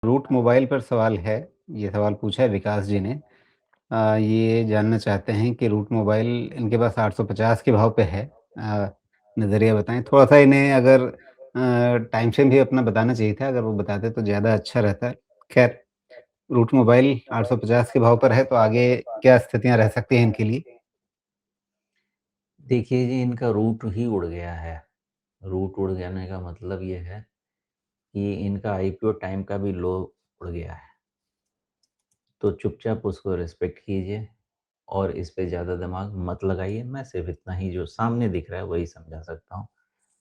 Root mobile पर सवाल है। ये सवाल पूछा है विकास जी ने। ये जानना चाहते हैं कि रूट मोबाइल इनके पास 850 के भाव पे है। नज़रिया बताएँ। थोड़ा-सा इन्हें अगर टाइम फ्रेम भी अपना बताना चाहिए था, अगर वो बताते तो ज़्यादा अच्छा रहता। खैर, रूट मोबाइल 850 के भाव पर है, तो आगे क्या स्थितियाँ रह सकती हैं इनके लिए? देखिए जी, इनका रूट ही उड़ गया है। रूट उड़ जाने का मतलब ये है कि इनका आईपीओ टाइम का भी लो उड़ गया है। तो चुपचाप उसको रिस्पेक्ट कीजिए और इस पे ज़्यादा दिमाग मत लगाइए। मैं सिर्फ़ इतना ही जो सामने दिख रहा है वही समझा सकता हूँ।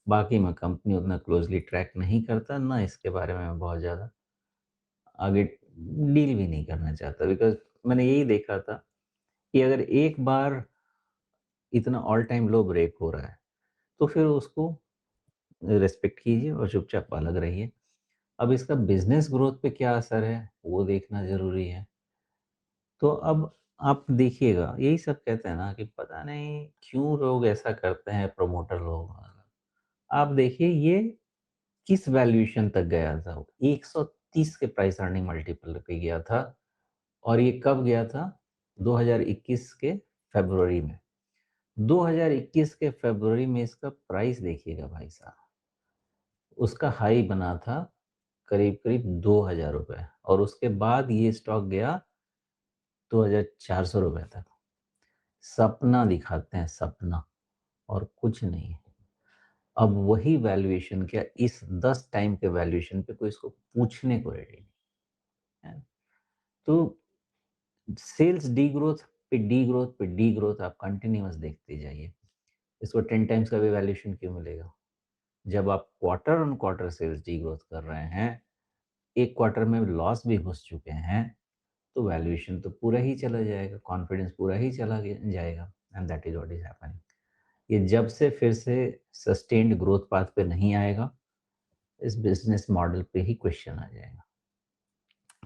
बाकी मैं कंपनी उतना क्लोज़ली ट्रैक नहीं करता, ना इसके बारे में मैं बहुत ज़्यादा आगे डील भी नहीं करना चाहता, बिकॉज़ मैंने यही देखा था कि अगर एक बार इतना ऑल टाइम लो ब्रेक हो रहा है, तो फिर उसको रिस्पेक्ट कीजिए और चुपचाप अलग रहिए। अब इसका बिज़नेस ग्रोथ पे क्या असर है, वो देखना ज़रूरी है। तो अब आप देखिएगा, यही सब कहते हैं ना कि पता नहीं क्यों लोग ऐसा करते हैं, प्रमोटर लोग। आप देखिए ये किस वैल्यूएशन तक गया था, 130 के प्राइस अर्निंग मल्टीपल पे गया था और ये कब गया था? 2021 के फ़रवरी में। 2021 के फ़रवरी में इसका प्राइस देखिएगा भाई साहब, उसका हाई बना था करीब-करीब ₹2000 और उसके बाद ये स्टॉक गया ₹2400 तक। सपना दिखाते हैं, सपना और कुछ नहीं। अब वही वैल्यूएशन क्या इस 10 टाइम के वैल्यूएशन पे कोई इसको पूछने को रेडी नहीं है। तो सेल्स डीग्रोथ पे डीग्रोथ आप कंटीन्यूअस देखते जाइए। इसको 10 टाइम्स का भी वैल्यूएशन क्यों मिलेगा? जब आप quarter on quarter sales degrowth कर रहे हैं, एक क्वार्टर में लॉस भी घुस चुके हैं, तो वैल्यूएशन तो पूरा ही चला जाएगा, कॉन्फिडेंस पूरा ही चला जाएगा and that is what is happening. ये जब से फिर से सस्टेन्ड ग्रोथ पाथ पे नहीं आएगा, इस बिज़नेस मॉडल पे ही क्वेश्चन आ जाएगा।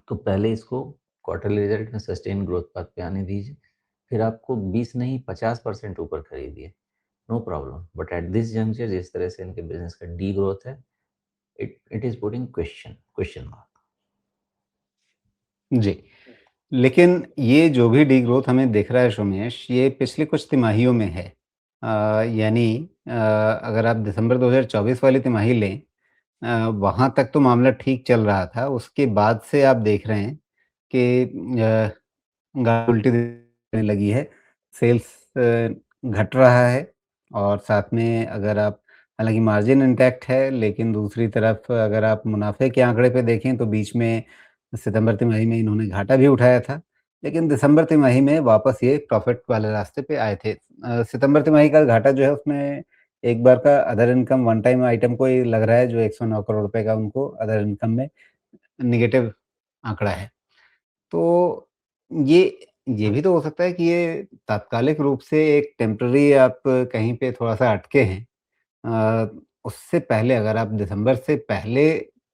तो पहले इसको क्वार्टरली रिजल्ट में सस्टेन्ड ग्रोथ पाथ पे आने दीजिए, फिर आपको 20 नहीं 50% ऊपर खरीदिए, no problem. But at this juncture जिस तरह से इनके बिज़नेस का डी-ग्रोथ है, it is putting question mark. जी। लेकिन ये जो भी डिग्रोथ हमें दिख रहा है सोमेश, ये पिछले कुछ तिमाहियों में है। यानी अगर आप दिसंबर 2024 वाली तिमाही लें, वहाँ तक तो मामला ठीक चल रहा था। उसके बाद से आप देख रहे हैं कि गाय उल्टी दिखने लगी है। सेल्स घट रहा है और साथ में अगर आप हालाँकि मार्जिन इंटैक्ट है, लेकिन दूसरी तरफ अगर आप मुनाफ़े के आंकड़े पे देखें तो बीच में सितंबर तिमाही में इन्होंने घाटा भी उठाया था, लेकिन दिसंबर तिमाही में वापस ये प्रॉफ़िट वाले रास्ते पे आए थे। सितंबर तिमाही का घाटा जो है उसमें एक बार का other income one time item को ही लग रहा है, जो 109 करोड़ रुपए का उनको अदर इनकम में नेगेटिव आंकड़ा है। तो ये ये भी तो हो सकता है कि ये तात्कालिक रूप से एक टेम्परेरी आप कहीं पे थोड़ा-सा अटके हैं। उससे पहले अगर आप दिसंबर से पहले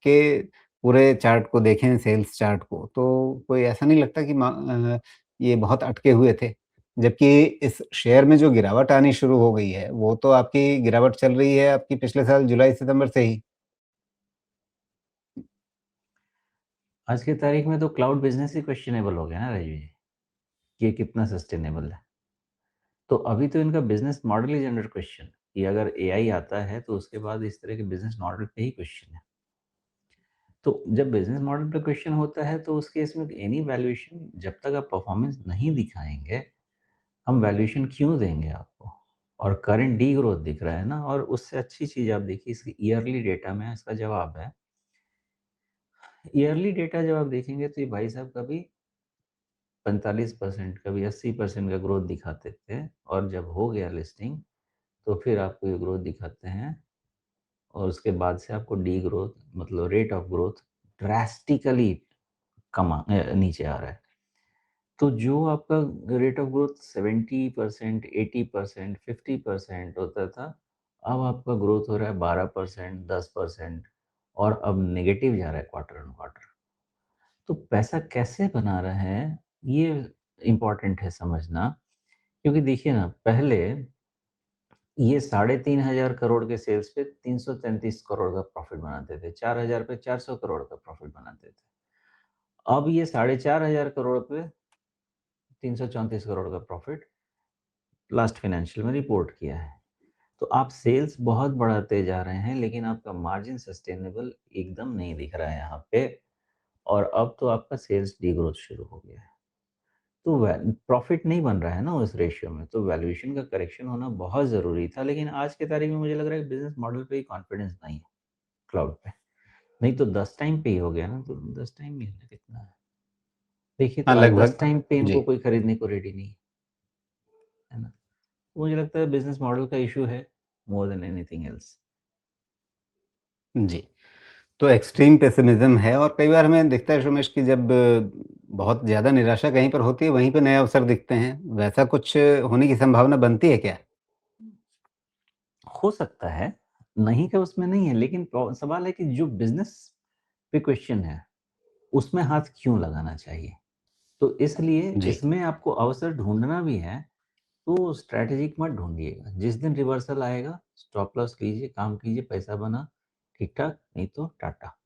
के पूरे चार्ट को देखें, सेल्स चार्ट को, तो कोई ऐसा नहीं लगता कि ये बहुत अटके हुए थे? जबकि इस शेयर में जो गिरावट आनी शुरू हो गई है, वो तो आपकी गिरावट चल रही है आपकी पिछले साल जुलाई-सितंबर से ही। आज की तारीख में तो क्लाउड बिज़नेस ही क्वेश्चनेबल हो गया ना राजीव जी, कि ये कितना सस्टेनेबल है। तो अभी तो इनका business model is under question कि अगर एआई आता है, तो उसके बाद इस तरह के बिज़नेस मॉडल पे ही क्वेश्चन है। तो जब बिज़नेस मॉडल पे क्वेश्चन होता है, तो उस केस में एनी वैल्यूएशन जब तक आप परफॉर्मेंस नहीं दिखाएँगे, हम वैल्यूएशन क्यों देंगे आपको? और करंट डी-ग्रोथ दिख रहा है ना, और उससे अच्छी चीज़ आप देखिए इसकी ईयरली डेटा में इसका जवाब है। ईयरली डेटा जब आप देखेंगे तो ये भाई साहब कभी 45%, कभी 80% का ग्रोथ दिखाते थे और जब हो गया लिस्टिंग, तो फिर आपको ये ग्रोथ दिखाते हैं और उसके बाद से आपको डी-ग्रोथ मतलब रेट ऑफ ग्रोथ ड्रास्टिकली नीचे आ रहा है। तो जो आपका रेट ऑफ ग्रोथ 70%, 80%, 50% होता था, अब आपका ग्रोथ हो रहा है 12%, 10% और अब नेगेटिव जा रहा है क्वार्टर ऑन क्वार्टर। तो पैसा कैसे बना रहे हैं, ये इम्पोर्टेंट है समझना। क्योंकि देखिए ना, पहले ये 3,500 करोड़ के सेल्स पे 333 करोड़ का प्रॉफ़िट बनाते थे, 4,000 पे 400 करोड़ का प्रॉफ़िट बनाते थे। अब ये 4,500 करोड़ पे 334 करोड़ का प्रॉफिट लास्ट फाइनेंशियल में रिपोर्ट किया है। तो आप सेल्स बहुत बढ़ाते जा रहे हैं, लेकिन आपका मार्जिन सस्टेनेबल एकदम नहीं दिख रहा है यहाँ पे, और अब तो आपका सेल्स डीग्रोथ शुरू हो गया है। तो प्रॉफिट नहीं बन रहा है ना उस रेशियो में, तो वैल्यूएशन का करेक्शन होना बहुत ज़रूरी था। लेकिन आज के तारीख में मुझे लग रहा है बिजनेस मॉडल पे ही कॉन्फिडेंस नहीं है क्लाउड पे। नहीं तो 10 टाइम पे ही हो गया ना, तो 10 टाइम में कितना है देखिए, तो हाँ, आज 10 लगभग। टाइम पे जी, इनको कोई खरीदने को रेडी नहीं है ना। तो मुझे लगता है बिजनेस मॉडल का इशू है मोर देन एनीथिंग एल्स। जी। तो एक्सट्रीम पेसिमिज़्म है और कई बार हमें दिखता है रमेश कि जब बहुत ज़्यादा निराशा कहीं पर होती है, वहीं पे नए अवसर दिखते हैं। वैसा कुछ होने की संभावना बनती है क्या? हो सकता है, नहीं का उसमें नहीं है, लेकिन सवाल है कि जो बिजनेस पे क्वेश्चन है, उसमें हाथ क्यों लगाना चाहिए? तो इसलिए जी। इसमें आपको अवसर ढूँढना भी है, तो स्ट्रैटेजिक मत ढूँढिएगा। जिस दिन रिवर्सल आएगा, स्टॉप लॉस लीजिए, काम कीजिए, पैसा बना, ठीक-ठाक, नहीं तो टाटा।